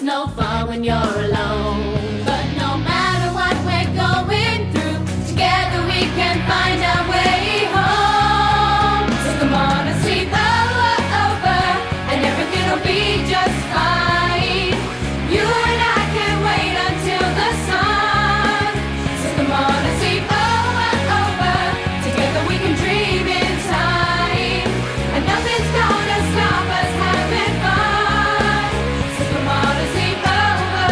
no fun when you're alone. But no matter what we're going through, together we can find our way home. So come on and sleep over, and everything will be just fine. You and I can't wait until the sun. So come on and sleep over, together we can dream in time. And nothing's gonna stop us having fun. So come on and sleep over.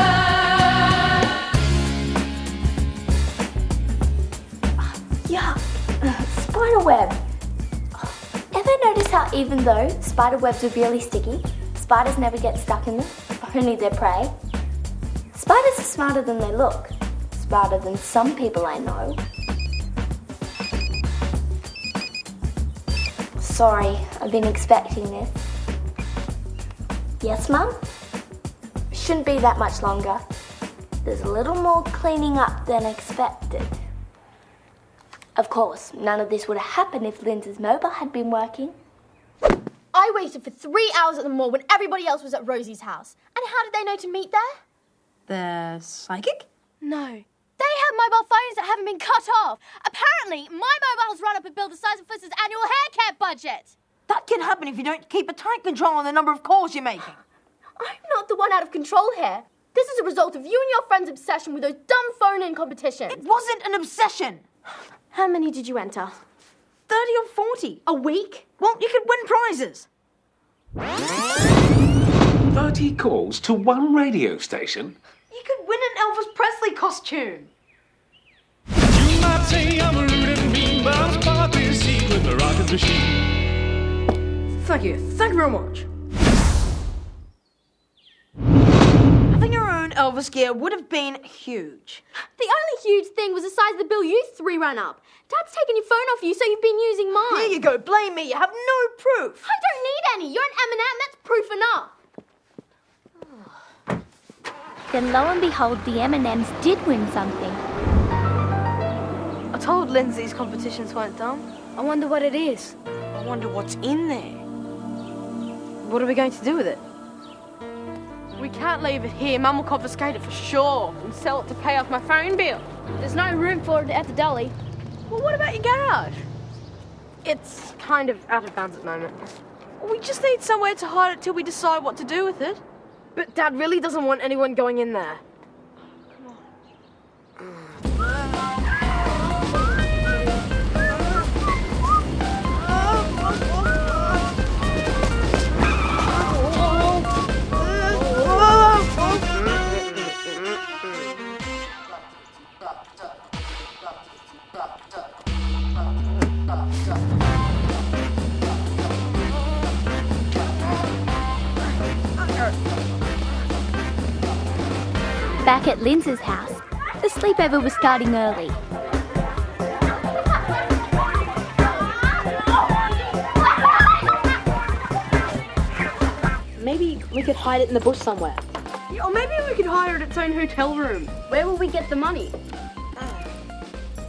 Yeah, spider web. Ever notice how even though spider webs are really sticky, spiders never get stuck in them, only their prey? Spiders are smarter than they look, smarter than some people I know. Sorry, I've been expecting this. Yes, Mum? Shouldn't be that much longer. There's a little more cleaning up than expected. Of course, none of this would have happened if Lindsay's mobile had been working. I waited for 3 hours at the mall when everybody else was at Rosie's house. And how did they know to meet there? They're psychic? No. They have mobile phones that haven't been cut off. Apparently, my mobile's run up a bill the size of Flitz's annual hair care budget. That can happen if you don't keep a tight control on the number of calls you're making. I'm not the one out of control here. This is a result of you and your friend's obsession with those dumb phone-in competitions. It wasn't an obsession. How many did you enter? 30 or 40. A week? Well, you could win prizes. 30 calls to one radio station? You could win an Elvis Presley costume. You might say I'm rude and mean, but I'm sparkly seed with a rocket machine. Thank you very much. Having your own Elvis gear would have been huge. The only huge thing was the size of the bill you three ran up. Dad's taken your phone off you, so you've been using mine. Here you go, blame me, you have no proof. I don't need any. You're an M&M, that's proof enough. Then lo and behold, the M&Ms did win something. I told Lindsay these competitions weren't dumb. I wonder what it is. I wonder what's in there. What are we going to do with it? We can't leave it here. Mum will confiscate it for sure and sell it to pay off my phone bill. There's no room for it at the deli. Well, what about your garage? It's kind of out of bounds at the moment. We just need somewhere to hide it till we decide what to do with it. But Dad really doesn't want anyone going in there. Back at Lindsay's house, the sleepover was starting early. Maybe we could hide it in the bush somewhere. Yeah, or maybe we could hire it its own hotel room. Where will we get the money?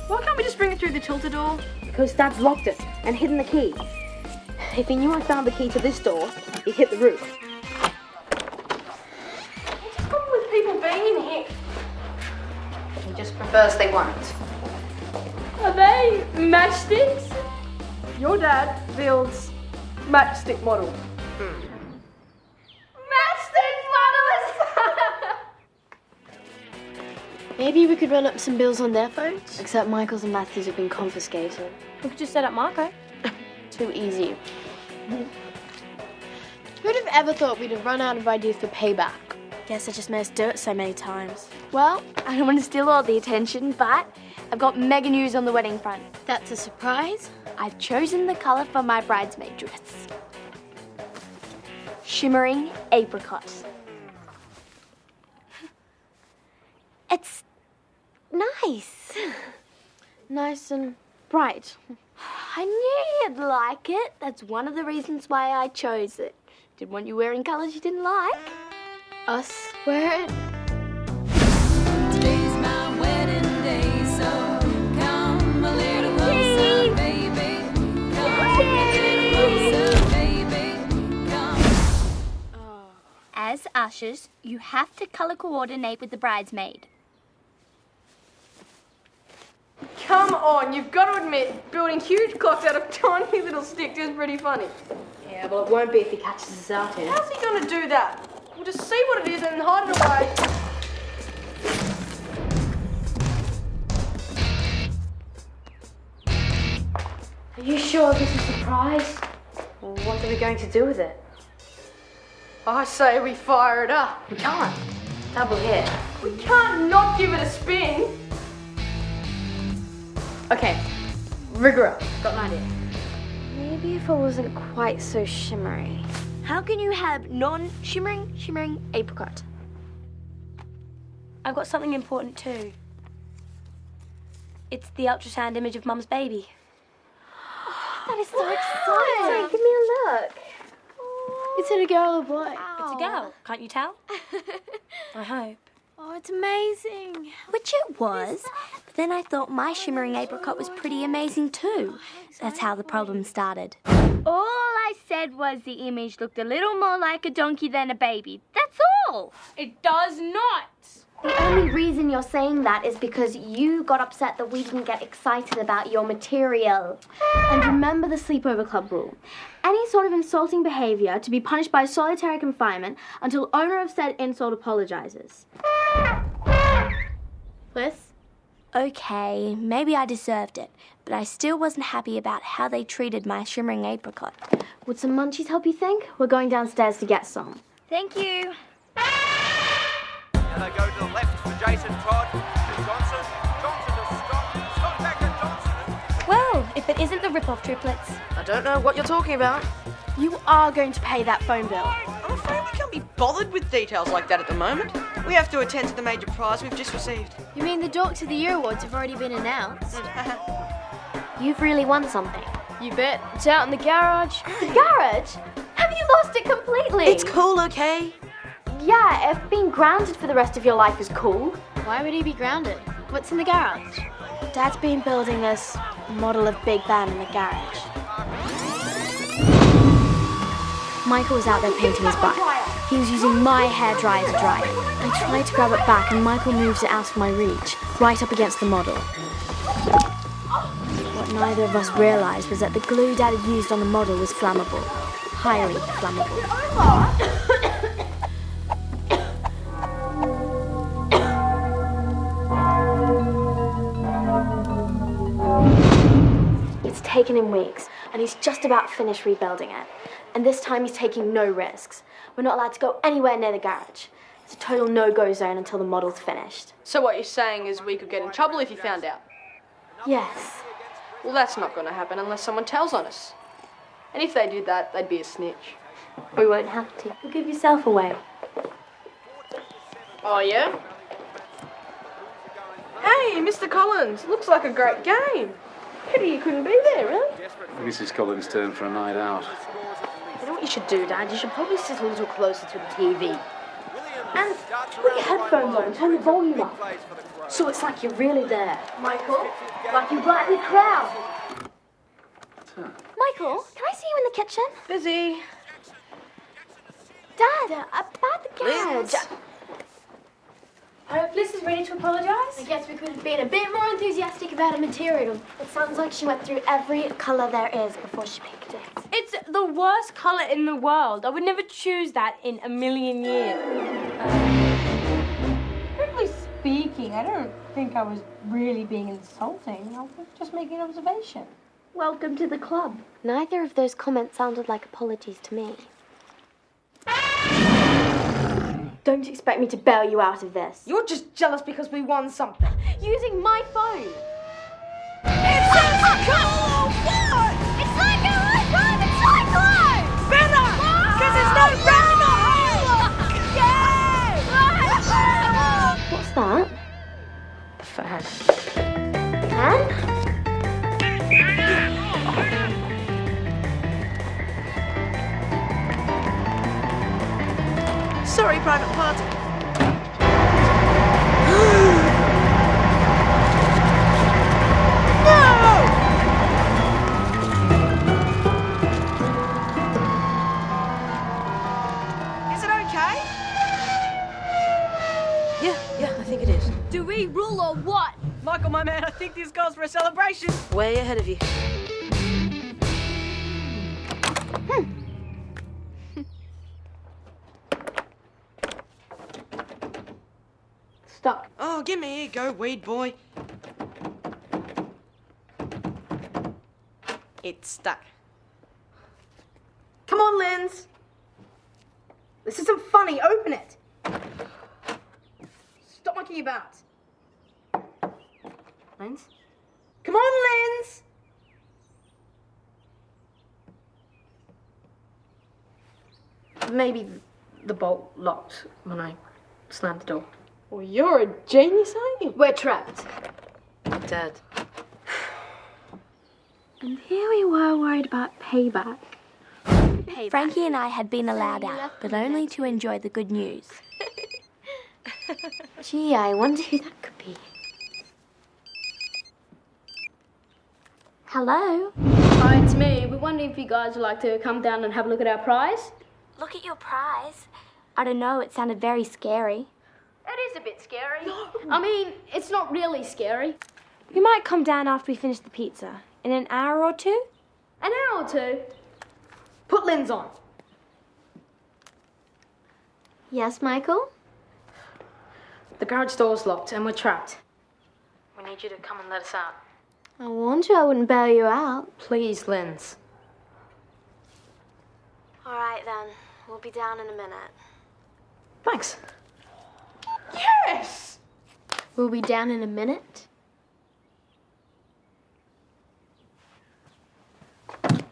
Why can't we just bring it through the tilted door? Because Dad's locked it and hidden the key. If he knew I found the key to this door, he'd hit the roof. What's the problem with people being in here? He just prefers they won't. Are they matchsticks? Your dad builds matchstick model. Matchstick models! Maybe we could run up some bills on their phones. Except Michael's and Matthew's have been confiscated. We could just set up Marco. Too easy. Who'd have ever thought we'd have run out of ideas for payback? Guess I just made us do it so many times. Well, I don't want to steal all the attention, but I've got mega news on the wedding front. That's a surprise. I've chosen the colour for my bridesmaid dress. Shimmering apricot. It's nice. Nice and bright. I knew you'd like it. That's one of the reasons why I chose it. Didn't want you wearing colours you didn't like. Us wear it. Today's my wedding day, so come a little closer, baby. Come a little closer, baby. Come. As ushers, you have to colour coordinate with the bridesmaid. Come on, you've got to admit, building huge clocks out of tiny little sticks is pretty funny. Yeah, well, it won't be if he catches us out here. How's he going to do that? We'll just see what it is and hide it away. Are you sure this is a surprise? Well, what are we going to do with it? I say we fire it up. We can't. Double here. We can't not give it a spin. Okay, rigor up. Got an idea. Maybe if it wasn't quite so shimmery. How can you have non-shimmering apricot? I've got something important too. It's the ultrasound image of Mum's baby. That is so exciting. Give me a look. Is it a girl or boy? It's a girl. Can't you tell? I hope. Oh, it's amazing. Which it was. But then I thought my shimmering apricot was pretty amazing too. That's how the problem started. All I said was the image looked a little more like a donkey than a baby. That's all. It does not. The only reason you're saying that is because you got upset that we didn't get excited about your material. And remember the Sleepover Club rule. Any sort of insulting behaviour to be punished by solitary confinement until owner of said insult apologises. Liz? Okay, maybe I deserved it, but I still wasn't happy about how they treated my shimmering apricot. Would some munchies help you think? We're going downstairs to get some. Thank you. And they go to the left for Jason Todd to Johnson. Johnson to Scott. Scott back to Johnson. Well, if it isn't the rip-off triplets. I don't know what you're talking about. You are going to pay that phone bill. I'm afraid we can't be bothered with details like that at the moment. We have to attend to the major prize we've just received. You mean the Dorks of the Year Awards have already been announced? You've really won something. You bet. It's out in the garage. The garage? Have you lost it completely? It's cool, okay? Yeah, if being grounded for the rest of your life is cool. Why would he be grounded? What's in the garage? Dad's been building this model of Big Ben in the garage. Michael was out there painting his bike. He was using my hairdryer to dry it. I tried to grab it back and Michael moved it out of my reach, right up against the model. What neither of us realised was that the glue Dad had used on the model was flammable. Highly flammable. It's taken him weeks, and he's just about finished rebuilding it. And this time he's taking no risks. We're not allowed to go anywhere near the garage. It's a total no-go zone until the model's finished. So what you're saying is we could get in trouble if you found out? Yes. Well, that's not going to happen unless someone tells on us. And if they did that, they'd be a snitch. We won't have to. You'll give yourself away. Oh, yeah? Hey, Mr. Collins, looks like a great game. Pity you couldn't be there, really. Mrs. Collins' turn for a night out. You know what you should do, Dad? You should probably sit a little closer to the TV. And put your headphones on and turn the volume up. So it's like you're really there. Michael, like you're right in the crowd. Michael, can I see you in the kitchen? Busy. Dad, about the garage. I hope Liz is ready to apologise. I guess we could have been a bit more enthusiastic about her material. It sounds like she went through every colour there is before she picked it. It's the worst colour in the world. I would never choose that in a million years. Strictly speaking, I don't think I was really being insulting. I was just making an observation. Welcome to the club. Neither of those comments sounded like apologies to me. Don't expect me to bail you out of this. You're just jealous because we won something. Using my phone. It's so cool! What? It's like a private cyclone! Better! Because it's not raining or Yay! What's that? Fan. Fan? Sorry, private party. Is it okay? it is. Do we rule or what? Michael, my man, I think this calls for a celebration. Way ahead of you. Stuck. Oh, give me a go, weed boy. It's stuck. Come on, Linz. This isn't funny. Open it. Stop mucking about. Linz? Come on, Linz! Maybe the bolt locked when I slammed the door. Well, you're a genius, aren't you? We're trapped. Dead. And here we were worried about payback. Frankie and I had been allowed out, but only to enjoy the good news. Gee, I wonder who that could be. Hello? Hi, it's me. We're wondering if you guys would like to come down and have a look at our prize. Look at your prize. I don't know, it sounded very scary. It is a bit scary. I mean, it's not really scary. We might come down after we finish the pizza. In an hour or two? An hour or two. Put Linz on. Yes, Michael? The garage door's locked and we're trapped. We need you to come and let us out. I warned you I wouldn't bail you out. Please, Linz. All right, then. We'll be down in a minute. Thanks. Yes! We'll be down in a minute.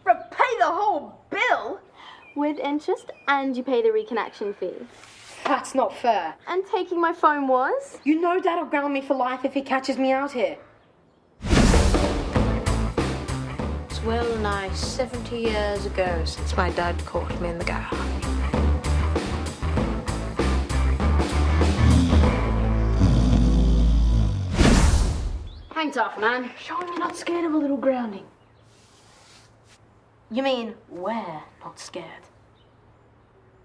But pay the whole bill? With interest, and you pay the reconnection fee. That's not fair. And taking my phone was? You know Dad'll ground me for life if he catches me out here. It's well nigh 70 years ago since my dad caught me in the garage. Hang tough, man. Showing you're not scared of a little grounding. You mean we're not scared?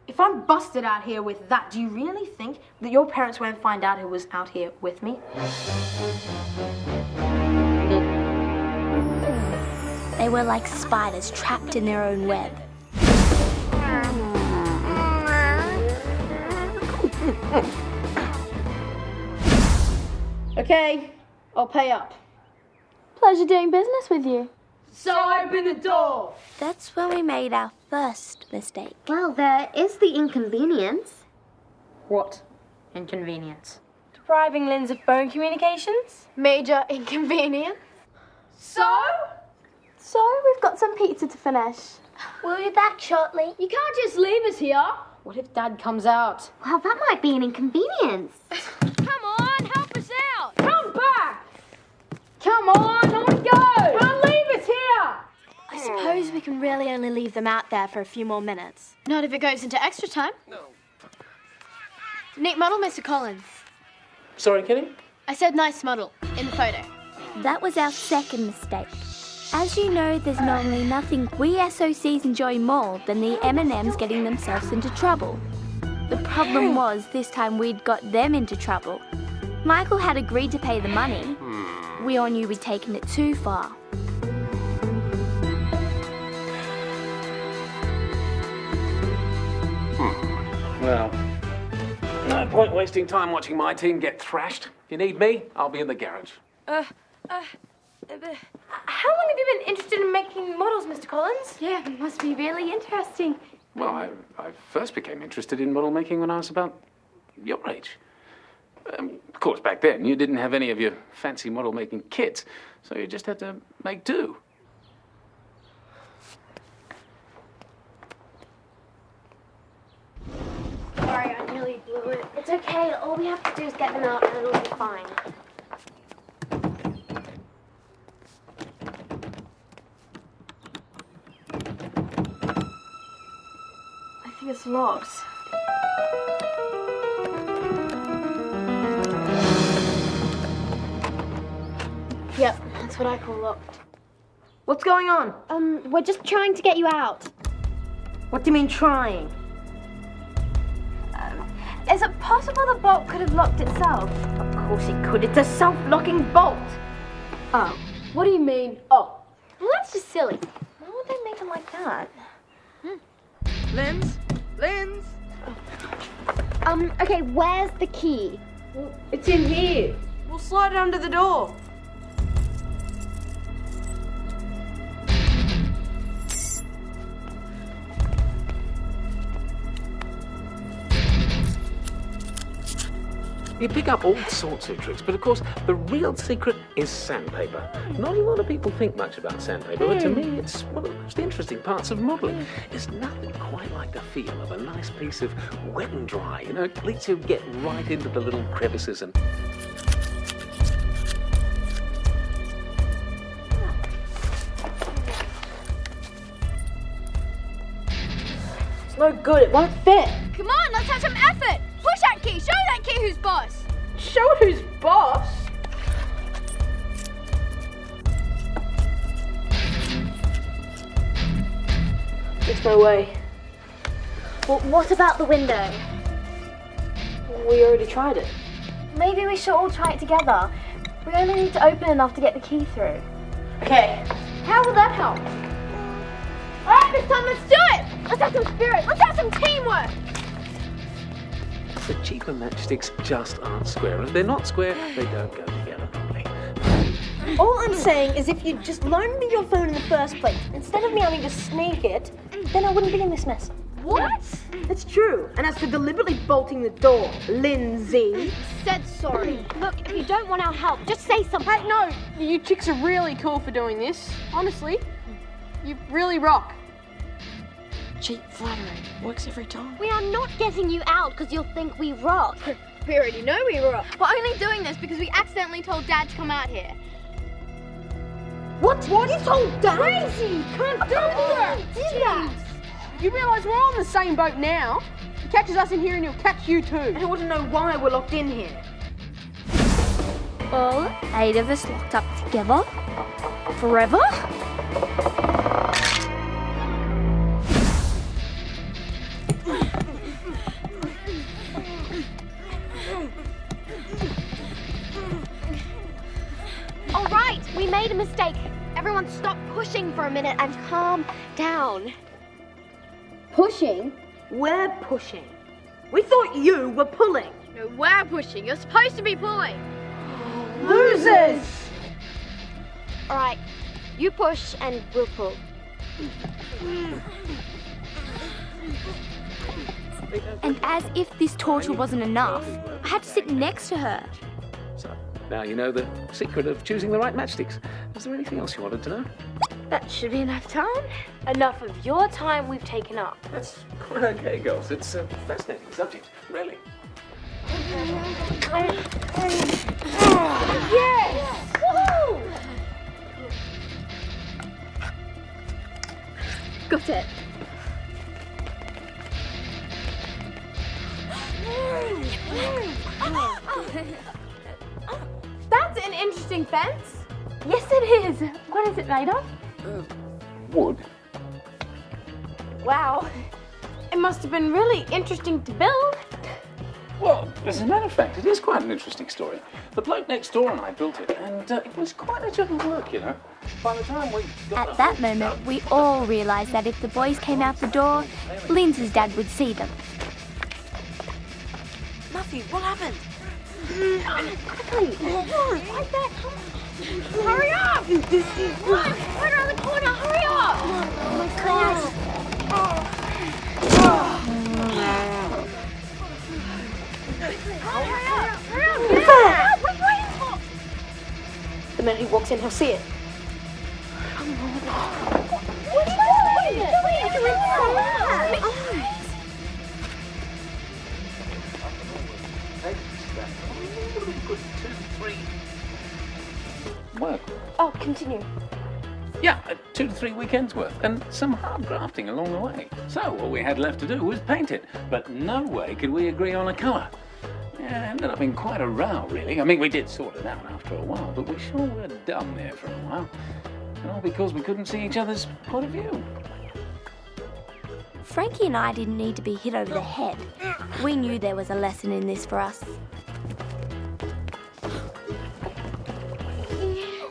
If I'm busted out here with that, do you really think that your parents won't find out who was out here with me? They were like spiders trapped in their own web. Okay, I'll pay up. Pleasure doing business with you. So open the door! That's when we made our first mistake. Well, there is the inconvenience. What inconvenience? Depriving Linz of phone communications. Major inconvenience. So? So, we've got some pizza to finish. We'll be back shortly. You can't just leave us here. What if Dad comes out? Well, that might be an inconvenience. Come on, help us out. Come back! Come on, on we go! Can't leave us here! I suppose we can really only leave them out there for a few more minutes. Not if it goes into extra time. No. Neat model, Mr. Collins. Sorry, Kenny? I said nice model in the photo. That was our second mistake. As you know, there's normally nothing we SOCs enjoy more than the M&Ms getting themselves into trouble. The problem was, this time we'd got them into trouble. Michael had agreed to pay the money. We all knew we'd taken it too far. Well, no point wasting time watching my team get thrashed. If you need me, I'll be in the garage. How long have you been interested in making models, Mr. Collins? Yeah, it must be really interesting. Well, I first became interested in model making when I was about your age. Of course, back then, you didn't have any of your fancy model making kits, so you just had to make do. Sorry, I nearly blew it. It's okay. All we have to do is get them out and it'll be fine. I think it's locked. Yep, that's what I call locked. What's going on? We're just trying to get you out. What do you mean trying? Is it possible the bolt could have locked itself? Of course it could. It's a self-locking bolt. Oh, what do you mean? Oh, Well, that's just silly. Why would they make it like that? Lens? Lens? Okay, where's the key? it's in here. We'll slide it under the door. You pick up all sorts of tricks, but of course, the real secret is sandpaper. Not a lot of people think much about sandpaper, but to me, it's one of the most interesting parts of modelling. There's nothing quite like the feel of a nice piece of wet and dry. You know, it lets you get right into the little crevices and... It's no good. It won't fit. Come on, let's have some effort. Push that key. Show that key who's boss. Show who's boss. There's no way. Well, what about the window? We already tried it. Maybe we should all try it together. We only need to open enough to get the key through. Okay. How will that help? All right, this time, let's do it. Let's have some spirit. Let's have some teamwork. The cheaper matchsticks just aren't square. If they're not square, they don't go together properly. All I'm saying is if you'd just loaned me your phone in the first place, instead of me having to sneak it, then I wouldn't be in this mess. What? It's true. And as for deliberately bolting the door, Lindsay... Said sorry. Look, if you don't want our help, just say something. Hey, no, you chicks are really cool for doing this. Honestly, you really rock. Cheap flattery. Works every time. We are not getting you out because you'll think we rock. We already know we rock. We're only doing this because we accidentally told Dad to come out here. What? You told Dad? Crazy! Can't do that! Did that? You realise we're on the same boat now? He catches us in here and he'll catch you too. I want to know why we're locked in here. All 8 of us locked up together? Forever? All right, we made a mistake. Everyone stop pushing for a minute and calm down. Pushing? We're pushing. We thought you were pulling. No, we're pushing. You're supposed to be pulling. Losers! All right, you push and we'll pull. And as if this torture wasn't enough, I had to sit next to her. So, now you know the secret of choosing the right matchsticks. Is there anything else you wanted to know? That should be enough time. Enough of your time we've taken up. That's quite okay, girls. It's a fascinating subject, really. Yes! Woo! Got it. That's an interesting fence. Yes, it is. What is it made of? Wood. Wow. It must have been really interesting to build. Well, as a matter of fact, it is quite an interesting story. The bloke next door and I built it, and it was quite a job of work, you know. By the time we got At that moment, we all realised that if the boys came out the door, Lindsay's dad would see them. Matthew, what happened? Hurry up! Run! Right around the corner! Hurry up! Oh my God. Hurry up! Hurry up! Get out! What are you waiting for? The minute he walks in, he'll see it. What are you doing? work. Oh, continue. Yeah, 2 to 3 weekends worth, and some hard drafting along the way. So all we had left to do was paint it, but no way could we agree on a colour. Yeah, it ended up in quite a row, really. I mean, we did sort it out after a while, but we sure were dumb there for a while. And all because we couldn't see each other's point of view. Frankie and I didn't need to be hit over the head. We knew there was a lesson in this for us.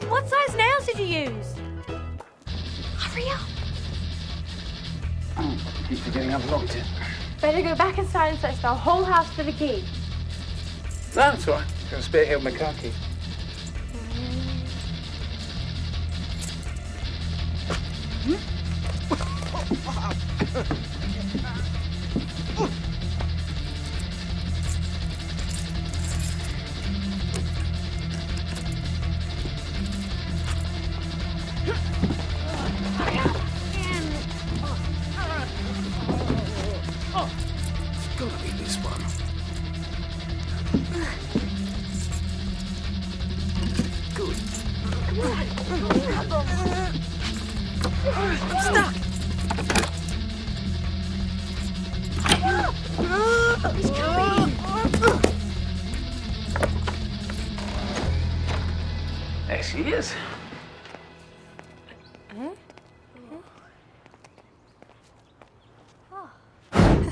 What size nails did you use? Hurry up. Keep forgetting I've locked it. Better go back inside and search the whole house for the key. No, it's all right. Got a spare here with my car key. It's gotta be this one. Good. I'm stuck. There she is.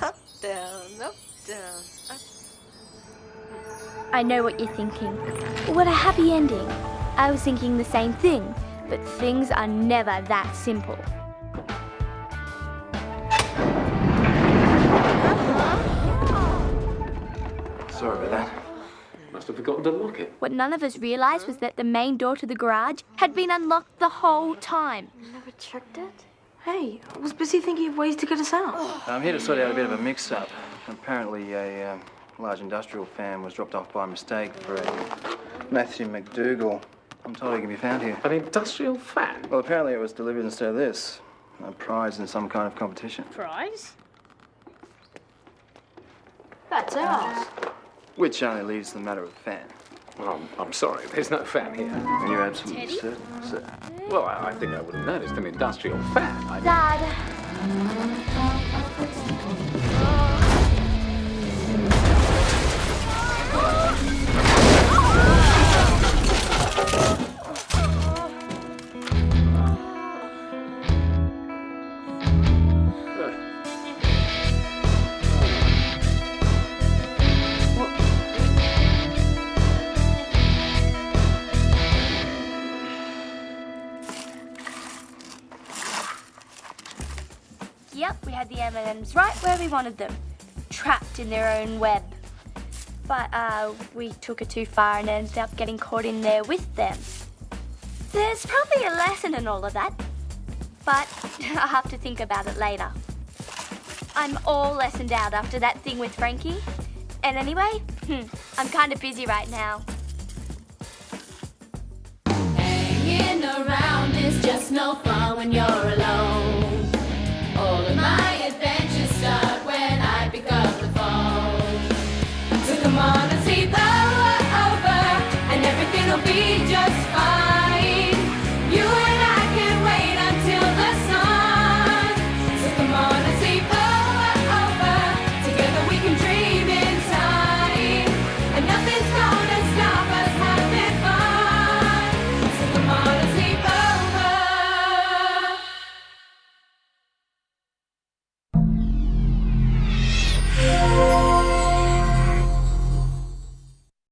Up, down, up, down, up. I know what you're thinking. What a happy ending. I was thinking the same thing, but things are never that simple. Sorry about that. Must have forgotten to lock it. What none of us realised was that the main door to the garage had been unlocked the whole time. Never checked it? Hey, I was busy thinking of ways to get us out. I'm here to sort out a bit of a mix-up. Apparently, a large industrial fan was dropped off by mistake for a Matthew McDougall. I'm told he can be found here. An industrial fan? Well, apparently it was delivered instead of this. A prize in some kind of competition. Prize? That's ours. Which only leaves the matter of fan. Well, I'm sorry. There's no fan here. And you're absolutely certain, sir? Well, I think I would have noticed an industrial fan. Dad. Yep, we had the M&Ms right where we wanted them, trapped in their own web. But we took it too far and ended up getting caught in there with them. There's probably a lesson in all of that, but I'll have to think about it later. I'm all lessoned out after that thing with Frankie. And anyway, I'm kind of busy right now. Hanging around is just no fun when you're alone.